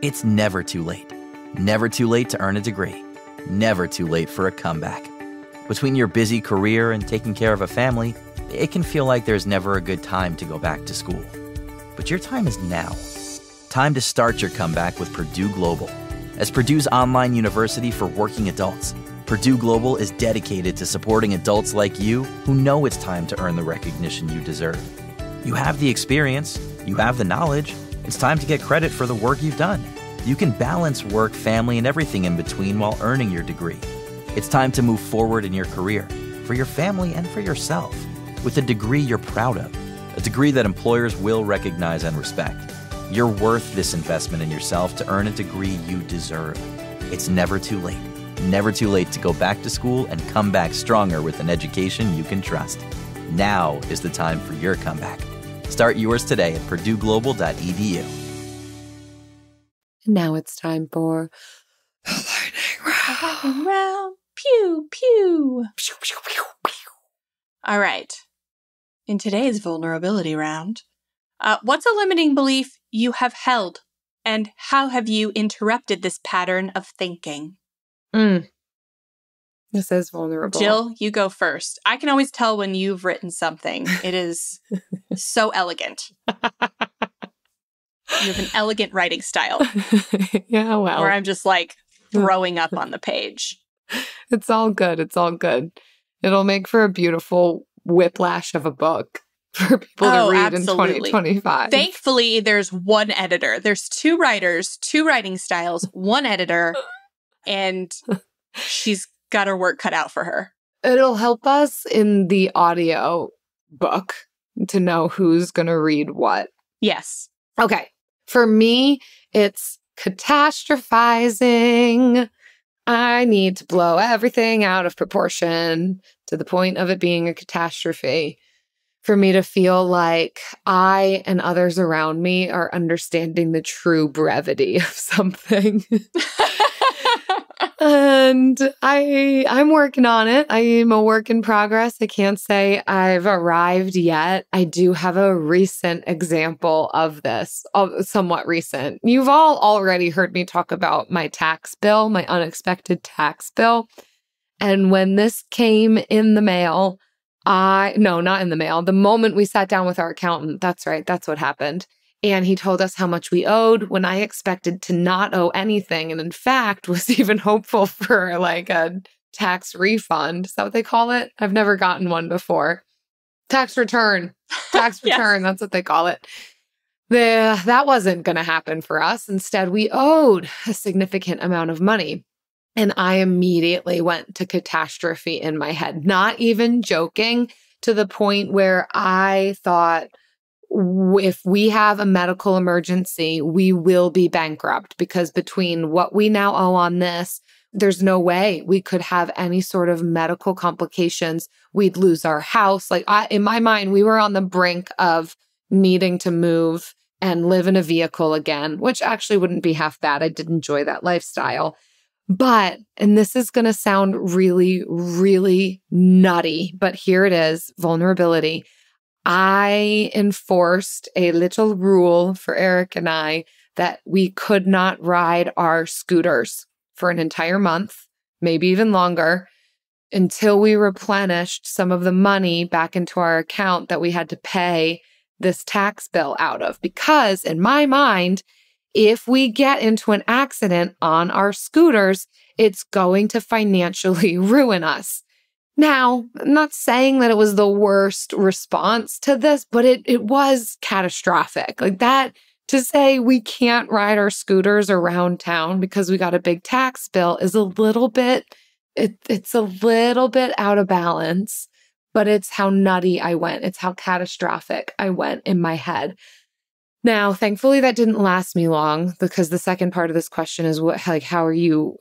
It's never too late. Never too late to earn a degree. Never too late for a comeback. Between your busy career and taking care of a family, it can feel like there's never a good time to go back to school. But your time is now. Time to start your comeback with Purdue Global. As Purdue's online university for working adults, Purdue Global is dedicated to supporting adults like you who know it's time to earn the recognition you deserve. You have the experience, you have the knowledge, it's time to get credit for the work you've done. You can balance work, family, and everything in between while earning your degree. It's time to move forward in your career, for your family and for yourself, with a degree you're proud of, a degree that employers will recognize and respect. You're worth this investment in yourself to earn a degree you deserve. It's never too late. Never too late to go back to school and come back stronger with an education you can trust. Now is the time for your comeback. Start yours today at purdueglobal.edu.
Now it's time for the lightning round.
Pew, pew.
Pew, pew, pew, pew.
All right. In today's vulnerability round, what's a limiting belief you have held, and how have you interrupted this pattern of thinking?
This is vulnerable.
Jill, you go first. I can always tell when you've written something. It is so elegant. You have an elegant writing style.
Yeah, well.
Where I'm just like throwing up on the page.
It's all good. It's all good. It'll make for a beautiful whiplash of a book for people to read
absolutely.
In 2025.
Thankfully, there's one editor. There's two writers, two writing styles, one editor, and she's got her work cut out for her.
It'll help us in the audio book to know who's going to read what.
Yes.
Okay. For me, it's catastrophizing. I need to blow everything out of proportion to the point of it being a catastrophe. For me to feel like I and others around me are understanding the true brevity of something. And I'm working on it. I am a work in progress. I can't say I've arrived yet. I do have a recent example of this, somewhat recent. You've all already heard me talk about my tax bill, my unexpected tax bill. And when this came in the mail, no, not in the mail. The moment we sat down with our accountant, that's right, that's what happened. And he told us how much we owed when I expected to not owe anything. And in fact, was even hopeful for like a tax refund. Is that what they call it? I've never gotten one before. Tax return. Tax return. Yes. That's what they call it. That wasn't going to happen for us. Instead, we owed a significant amount of money. And I immediately went to catastrophe in my head, not even joking, to the point where I thought, if we have a medical emergency, we will be bankrupt, because between what we now owe on this, there's no way we could have any sort of medical complications. We'd lose our house. Like in my mind, we were on the brink of needing to move and live in a vehicle again, which actually wouldn't be half bad. I did enjoy that lifestyle. But, and this is going to sound really, really nutty, but here it is, vulnerability. I enforced a little rule for Eric and I that we could not ride our scooters for an entire month, maybe even longer, until we replenished some of the money back into our account that we had to pay this tax bill out of. Because in my mind, if we get into an accident on our scooters, it's going to financially ruin us. Now, I'm not saying that it was the worst response to this, but it was catastrophic. Like that, to say we can't ride our scooters around town because we got a big tax bill is a little bit, it's a little bit out of balance, but it's how nutty I went. It's how catastrophic I went in my head. Now, thankfully, that didn't last me long, because the second part of this question is how are you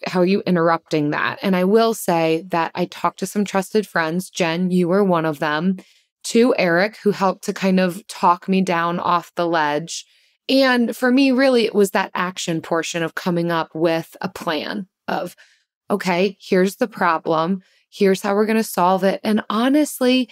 interrupting that? And I will say that I talked to some trusted friends. Jen, you were one of them. To Eric, who helped to kind of talk me down off the ledge. And for me, really, it was that action portion of coming up with a plan of, okay, here's the problem. Here's how we're going to solve it. And honestly,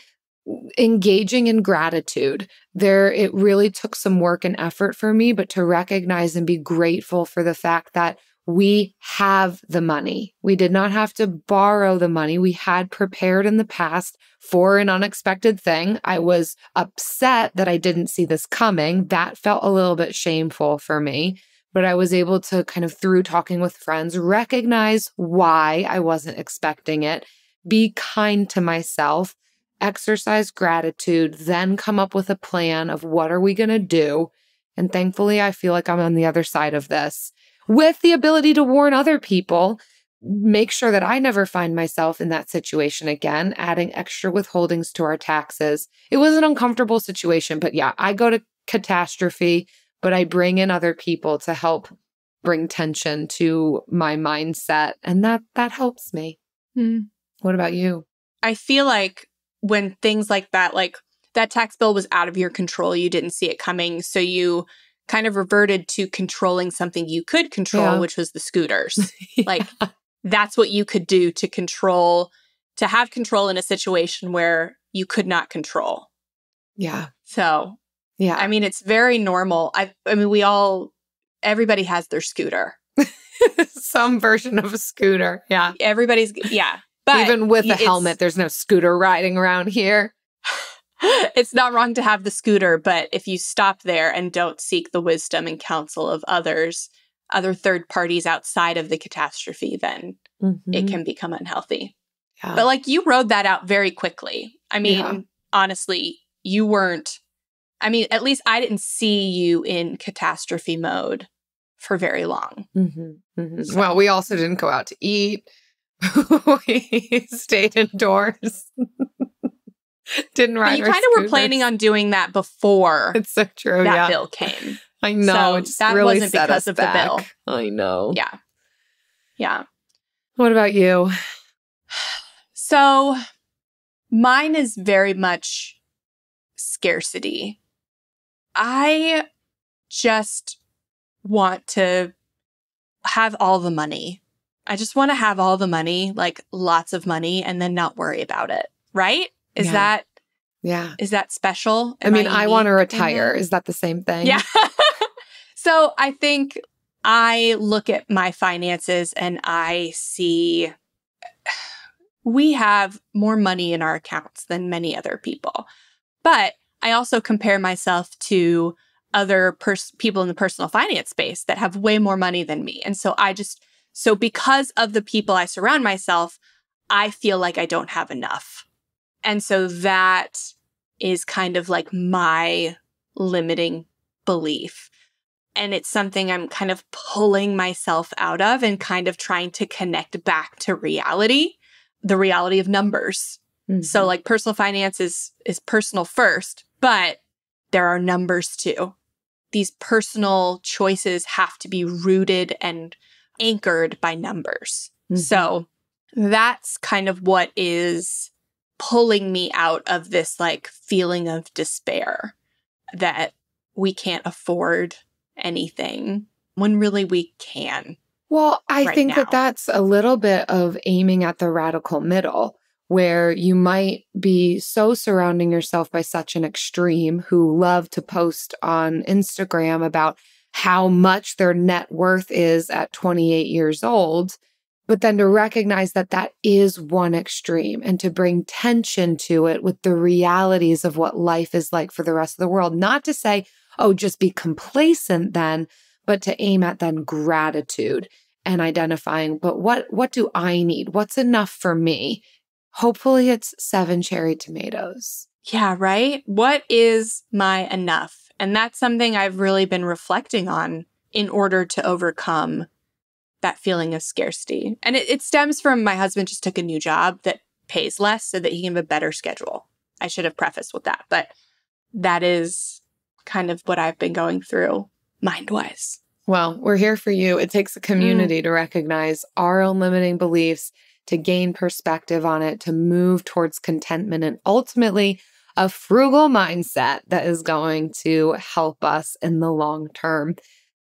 engaging in gratitude. It really took some work and effort for me, but to recognize and be grateful for the fact that we have the money. We did not have to borrow the money. We had prepared in the past for an unexpected thing. I was upset that I didn't see this coming. That felt a little bit shameful for me, but I was able to kind of, through talking with friends, recognize why I wasn't expecting it, be kind to myself, exercise gratitude, then come up with a plan of what are we going to do. And thankfully, I feel like I'm on the other side of this with the ability to warn other people, make sure that I never find myself in that situation again, adding extra withholdings to our taxes. It was an uncomfortable situation, but yeah, I go to catastrophe, but I bring in other people to help bring tension to my mindset. And that helps me. What about you?
I feel like when things like that tax bill was out of your control, you didn't see it coming. So you kind of reverted to controlling something you could control, which was the scooters. Like that's what you could do to have control in a situation where you could not control.
Yeah.
So,
yeah.
I mean, it's very normal. I mean, everybody has their scooter.
Some version of a scooter. Yeah.
But
even with a helmet, there's no scooter riding around here.
It's not wrong to have the scooter, but if you stop there and don't seek the wisdom and counsel of other third parties outside of the catastrophe, then it can become unhealthy. Yeah. But like you rode that out very quickly. I mean, honestly, you weren't, at least I didn't see you in catastrophe mode for very long.
So. Well, we also didn't go out to eat. We stayed indoors. Didn't ride. But you kind of were
planning on doing that before.
It's so true.
That bill came.
I know.
So
it just
that
really
wasn't
set
because
us
of
back.
the bill.
I know.
Yeah.
What about you?
So mine is very much scarcity. I just want to have all the money. I just want to have all the money, like lots of money, and then not worry about it. Right? Is that special?
I want to retire. Is that the same thing?
Yeah. So I think I look at my finances and I see we have more money in our accounts than many other people. But I also compare myself to other people in the personal finance space that have way more money than me. And so so because of the people I surround myself, I feel like I don't have enough. And so that is kind of like my limiting belief. And it's something I'm kind of pulling myself out of and kind of trying to connect back to reality, the reality of numbers. So like personal finance is personal first, but there are numbers too. These personal choices have to be rooted and anchored by numbers. So that's kind of what is pulling me out of this like feeling of despair that we can't afford anything when really we can.
Well, I think that that's a little bit of aiming at the radical middle, where you might be so surrounding yourself by such an extreme who love to post on Instagram about how much their net worth is at 28 years old. But then to recognize that that is one extreme and to bring tension to it with the realities of what life is like for the rest of the world. Not to say, oh, just be complacent then, but to aim at then gratitude and identifying, but what do I need? What's enough for me? Hopefully it's 7 cherry tomatoes.
Yeah, right? What is my enough? And that's something I've really been reflecting on in order to overcome that feeling of scarcity. And it stems from my husband just took a new job that pays less so that he can have a better schedule. I should have prefaced with that, but that is kind of what I've been going through mind-wise.
Well, we're here for you. It takes a community to recognize our own limiting beliefs, to gain perspective on it, to move towards contentment, and ultimately a frugal mindset that is going to help us in the long term.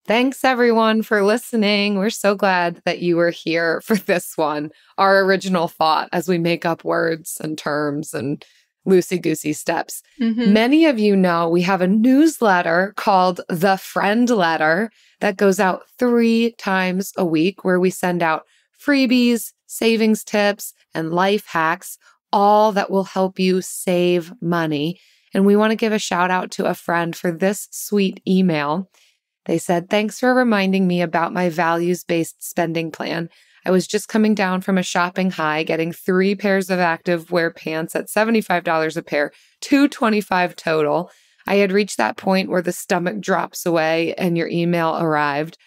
Thanks, everyone, for listening. We're so glad that you were here for this one, our original thought as we make up words and terms and loosey-goosey steps. Many of you know we have a newsletter called The Friend Letter that goes out 3 times a week, where we send out freebies, savings tips, and life hacks, all that will help you save money. And we want to give a shout out to a friend for this sweet email. They said, "Thanks for reminding me about my values-based spending plan. I was just coming down from a shopping high, getting 3 pairs of activewear pants at $75 a pair, $225 total. I had reached that point where the stomach drops away and your email arrived.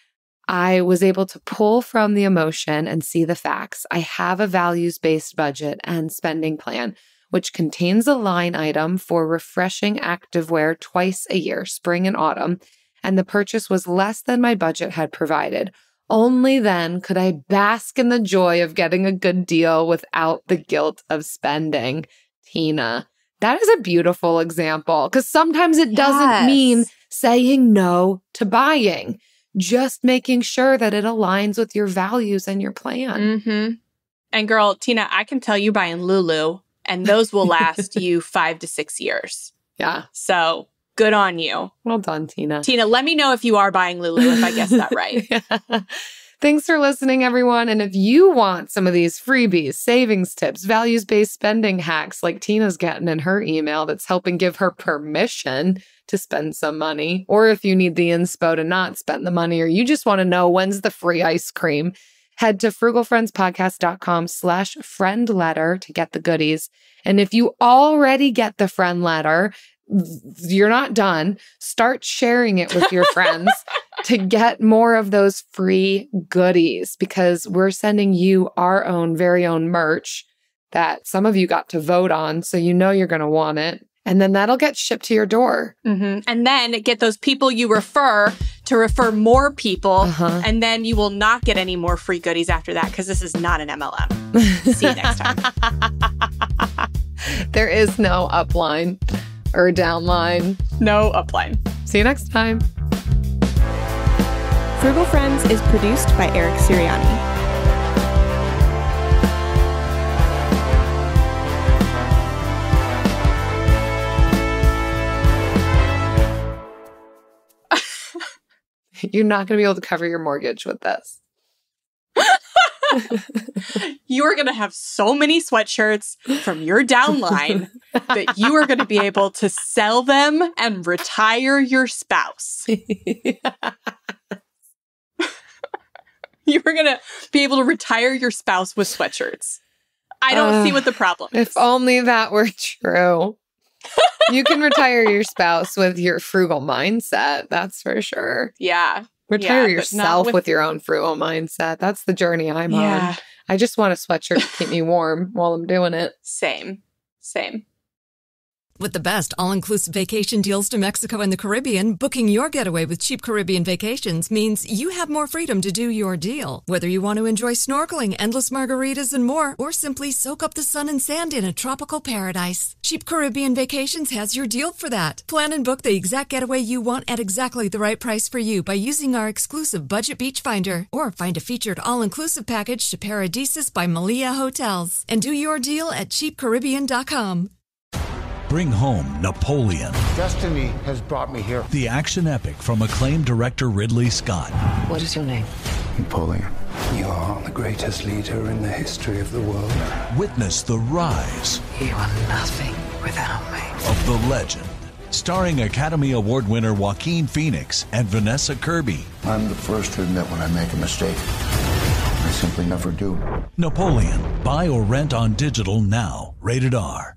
I was able to pull from the emotion and see the facts. I have a values-based budget and spending plan, which contains a line item for refreshing activewear twice a year, spring and autumn, and the purchase was less than my budget had provided. Only then could I bask in the joy of getting a good deal without the guilt of spending." Tina, that is a beautiful example, because sometimes it doesn't mean saying no to buying, just making sure that it aligns with your values and your plan.
And girl, Tina, I can tell you buying Lulu, and those will last you 5 to 6 years.
Yeah.
So good on you.
Well done, Tina.
Tina, let me know if you are buying Lulu, if I guessed that right.
Yeah. Thanks for listening, everyone. And if you want some of these freebies, savings tips, values-based spending hacks like Tina's getting in her email that's helping give her permission to spend some money, or if you need the inspo to not spend the money, or you just want to know when's the free ice cream, head to frugalfriendspodcast.com/friend letter to get the goodies. And if you already get the friend letter, you're not done. Start sharing it with your friends to get more of those free goodies, because we're sending you our own very own merch that some of you got to vote on. So you know you're going to want it. And then that'll get shipped to your door.
And then get those people you refer to refer more people. And then you will not get any more free goodies after that, because this is not an MLM. See you next time.
There is no upline or downline.
No upline.
See you next time.
Frugal Friends is produced by Eric Sirianni.
You're not going to be able to cover your mortgage with this.
You are going to have so many sweatshirts from your downline that you are going to be able to sell them and retire your spouse. You are going to be able to retire your spouse with sweatshirts. I don't see what the problem is.
If only that were true. You can retire your spouse with your frugal mindset. That's for sure.
Yeah.
Retire yourself with your own frugal mindset. That's the journey I'm on. I just want a sweatshirt to keep me warm while I'm doing it.
Same.
With the best all-inclusive vacation deals to Mexico and the Caribbean, booking your getaway with Cheap Caribbean Vacations means you have more freedom to do your deal. Whether you want to enjoy snorkeling, endless margaritas, and more, or simply soak up the sun and sand in a tropical paradise, Cheap Caribbean Vacations has your deal for that. Plan and book the exact getaway you want at exactly the right price for you by using our exclusive Budget Beach Finder, or find a featured all-inclusive package to Paradisus by Malia Hotels, and do your deal at cheapcaribbean.com.
Bring home Napoleon.
Destiny has brought me here.
The action epic from acclaimed director Ridley Scott.
What is your name?
Napoleon. You are the greatest leader in the history of the world.
Witness the rise.
You are nothing without me.
Of the legend. Starring Academy Award winner Joaquin Phoenix and Vanessa Kirby.
I'm the first to admit when I make a mistake. I simply never do.
Napoleon. Buy or rent on digital now. Rated R.